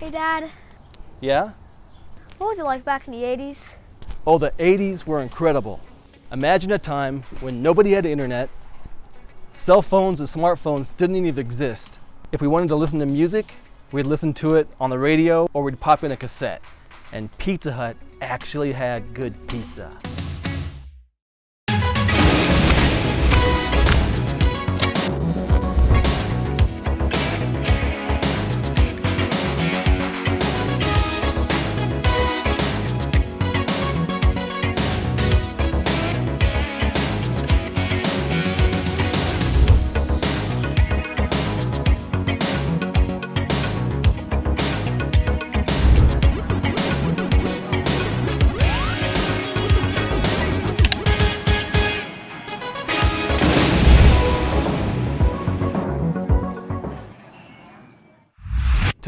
Hey Dad, Yeah? what was it like back in the 80s? Oh, the 80s were incredible. Imagine a time when nobody had internet, cell phones and smartphones didn't even exist. If we wanted to listen to music, we'd listen to it on the radio or we'd pop in a cassette. And Pizza Hut actually had good pizza.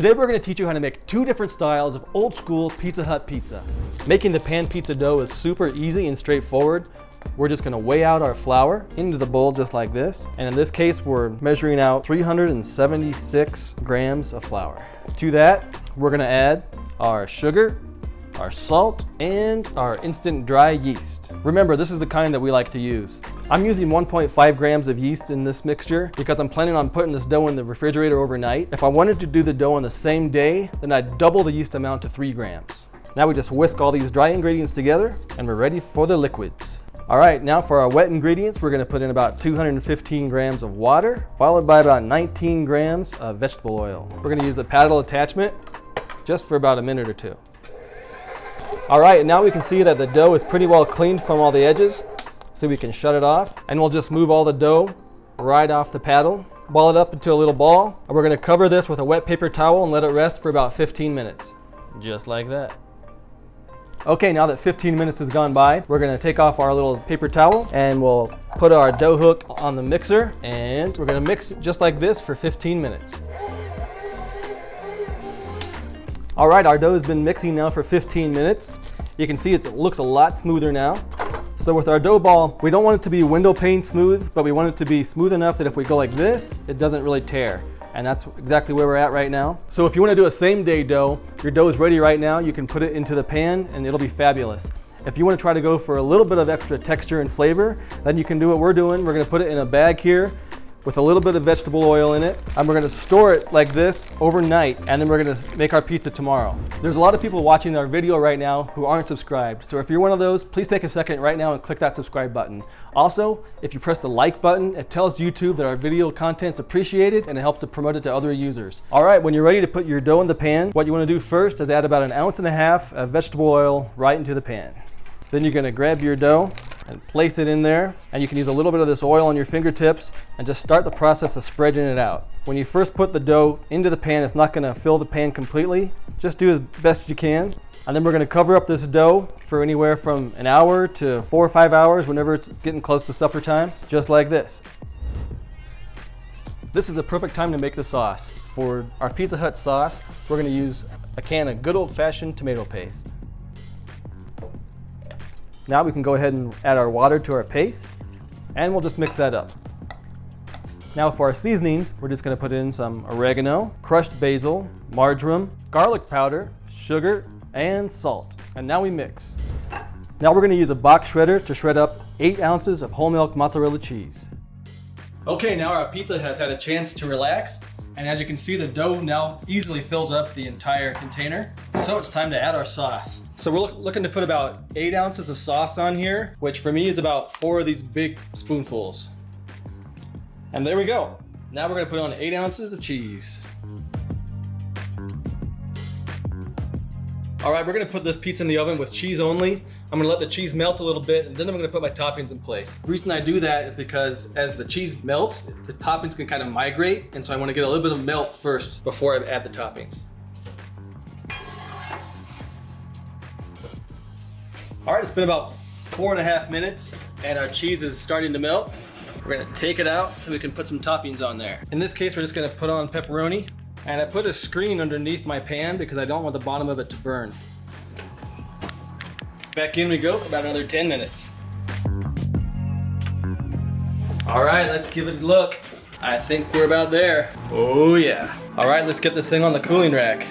Today we're going to teach you how to make two different styles of old school Pizza Hut pizza. Making the pan pizza dough is super easy and straightforward. We're just going to weigh out our flour into the bowl just like this. And in this case, we're measuring out 376 grams of flour. To that, we're going to add our sugar, our salt, and our instant dry yeast. Remember, this is the kind that we like to use. I'm using 1.5 grams of yeast in this mixture because I'm planning on putting this dough in the refrigerator overnight. If I wanted to do the dough on the same day, then I'd double the yeast amount to 3 grams. Now we just whisk all these dry ingredients together and we're ready for the liquids. All right, now for our wet ingredients, we're gonna put in about 215 grams of water, followed by about 19 grams of vegetable oil. We're gonna use the paddle attachment just for about a minute or two. All right, now we can see that the dough is pretty well cleaned from all the edges, so we can shut it off. And we'll just move all the dough right off the paddle, ball it up into a little ball, and we're gonna cover this with a wet paper towel and let it rest for about 15 minutes. Just like that. Okay, now that 15 minutes has gone by, we're gonna take off our little paper towel and we'll put our dough hook on the mixer and we're gonna mix it just like this for 15 minutes. All right, our dough has been mixing now for 15 minutes. You can see it looks a lot smoother now. So with our dough ball, we don't want it to be window pane smooth, but we want it to be smooth enough that if we go like this, it doesn't really tear. And that's exactly where we're at right now. So if you want to do a same day dough, your dough is ready right now, you can put it into the pan and it'll be fabulous. If you want to try to go for a little bit of extra texture and flavor, then you can do what we're doing. We're going to put it in a bag here with a little bit of vegetable oil in it, and we're gonna store it like this overnight, and then we're gonna make our pizza tomorrow. There's a lot of people watching our video right now who aren't subscribed, so if you're one of those, please take a second right now and click that subscribe button. Also, if you press the like button, it tells YouTube that our video content's appreciated and it helps to promote it to other users. All right, when you're ready to put your dough in the pan, what you wanna do first is add about 1.5 ounces of vegetable oil right into the pan. Then you're gonna grab your dough and place it in there, and you can use a little bit of this oil on your fingertips and just start the process of spreading it out. When you first put the dough into the pan, it's not gonna fill the pan completely. Just do as best you can. And then we're gonna cover up this dough for anywhere from an hour to 4 or 5 hours whenever it's getting close to supper time, just like this. This is the perfect time to make the sauce. For our Pizza Hut sauce, we're gonna use a can of good old-fashioned tomato paste. Now we can go ahead and add our water to our paste, and we'll just mix that up. Now for our seasonings, we're just gonna put in some oregano, crushed basil, marjoram, garlic powder, sugar, and salt. And now we mix. Now we're gonna use a box shredder to shred up 8 ounces of whole milk mozzarella cheese. Okay, now our pizza has had a chance to relax, and as you can see, the dough now easily fills up the entire container. So it's time to add our sauce. So we're looking to put about 8 ounces of sauce on here, which for me is about 4 of these big spoonfuls. And there we go. Now we're gonna put on 8 ounces of cheese. All right, we're gonna put this pizza in the oven with cheese only. I'm gonna let the cheese melt a little bit, and then I'm gonna put my toppings in place. The reason I do that is because as the cheese melts, the toppings can kind of migrate, and so I wanna get a little bit of melt first before I add the toppings. All right, it's been about 4.5 minutes, and our cheese is starting to melt. We're gonna take it out so we can put some toppings on there. In this case, we're just gonna put on pepperoni, and I put a screen underneath my pan because I don't want the bottom of it to burn. Back in we go for about another 10 minutes. All right, let's give it a look. I think we're about there. Oh yeah. All right, let's get this thing on the cooling rack.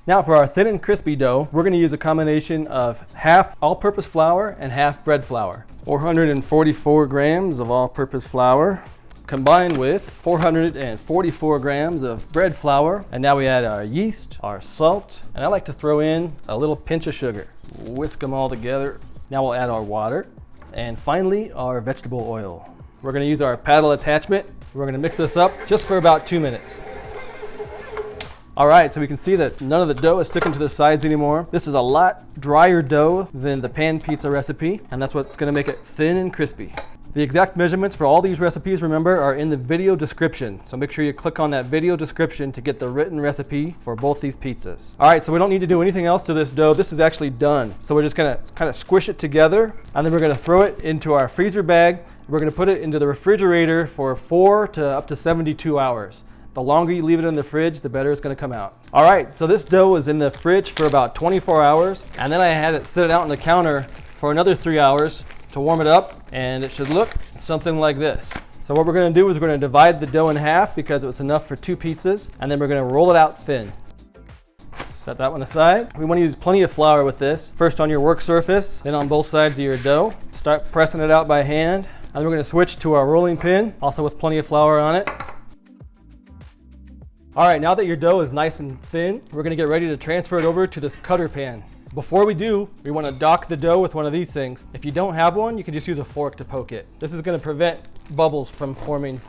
Now for our thin and crispy dough, we're going to use a combination of half all-purpose flour and half bread flour. 444 grams of all-purpose flour combined with 444 grams of bread flour. And now we add our yeast, our salt, and I like to throw in a little pinch of sugar. Whisk them all together. Now we'll add our water and finally our vegetable oil. We're going to use our paddle attachment. We're going to mix this up just for about 2 minutes. All right, so we can see that none of the dough is sticking to the sides anymore. This is a lot drier dough than the pan pizza recipe, and that's what's going to make it thin and crispy. The exact measurements for all these recipes, remember, are in the video description. So make sure you click on that video description to get the written recipe for both these pizzas. All right, so we don't need to do anything else to this dough. This is actually done. So we're just gonna kind of squish it together, and then we're gonna throw it into our freezer bag. We're gonna put it into the refrigerator for 4 to up to 72 hours. The longer you leave it in the fridge, the better it's gonna come out. All right, so this dough was in the fridge for about 24 hours, and then I had it sit out on the counter for another 3 hours to warm it up, and it should look something like this. So what we're gonna do is we're gonna divide the dough in half because it was enough for 2 pizzas, and then we're gonna roll it out thin. Set that one aside. We wanna use plenty of flour with this. First on your work surface, then on both sides of your dough. Start pressing it out by hand, and then we're gonna switch to our rolling pin, also with plenty of flour on it. All right, now that your dough is nice and thin, we're gonna get ready to transfer it over to this cutter pan. Before we do, we wanna dock the dough with one of these things. If you don't have one, you can just use a fork to poke it. This is gonna prevent bubbles from forming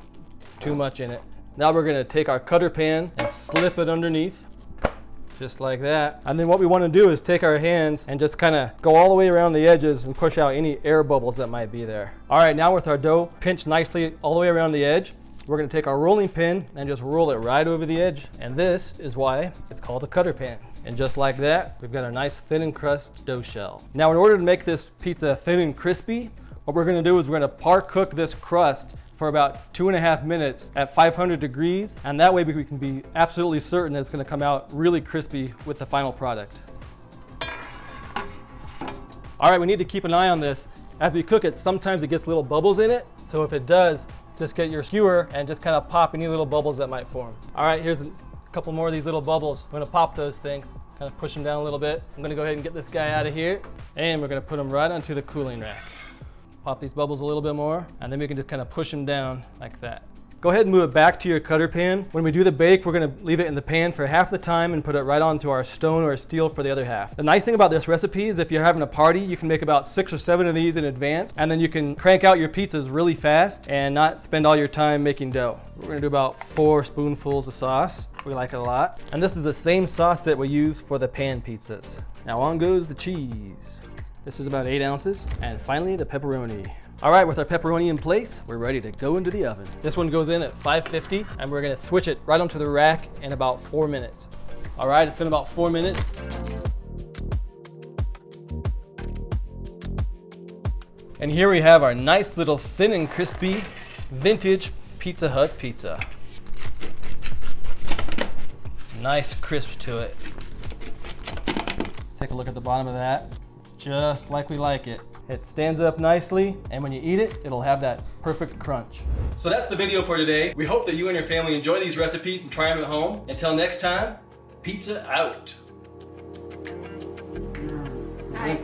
too much in it. Now we're gonna take our cutter pan and slip it underneath, just like that. And then what we wanna do is take our hands and just kinda go all the way around the edges and push out any air bubbles that might be there. All right, now with our dough pinched nicely all the way around the edge, we're gonna take our rolling pin and just roll it right over the edge. And this is why it's called a cutter pan. And just like that, we've got a nice thin and crust dough shell. Now in order to make this pizza thin and crispy, what we're gonna do is we're gonna par cook this crust for about 2.5 minutes at 500 degrees. And that way we can be absolutely certain that it's gonna come out really crispy with the final product. All right, we need to keep an eye on this. As we cook it, sometimes it gets little bubbles in it. So if it does, just get your skewer and just kind of pop any little bubbles that might form. All right, here's a couple more of these little bubbles. I'm gonna pop those things, kind of push them down a little bit. I'm gonna go ahead and get this guy out of here, and we're gonna put them right onto the cooling rack. Pop these bubbles a little bit more, and then we can just kind of push them down like that. Go ahead and move it back to your cutter pan. When we do the bake, we're gonna leave it in the pan for half the time and put it right onto our stone or steel for the other half. The nice thing about this recipe is if you're having a party, you can make about 6 or 7 of these in advance, and then you can crank out your pizzas really fast and not spend all your time making dough. We're gonna do about 4 spoonfuls of sauce. We like it a lot. And this is the same sauce that we use for the pan pizzas. Now on goes the cheese. This is about 8 ounces. And finally, the pepperoni. All right, with our pepperoni in place, we're ready to go into the oven. This one goes in at 550, and we're gonna switch it right onto the rack in about 4 minutes. All right, it's been about 4 minutes. And here we have our nice little thin and crispy vintage Pizza Hut pizza. Nice crisp to it. Let's take a look at the bottom of that. It's just like we like it. It stands up nicely, and when you eat it, it'll have that perfect crunch. So that's the video for today. We hope that you and your family enjoy these recipes and try them at home. Until next time, pizza out. All right.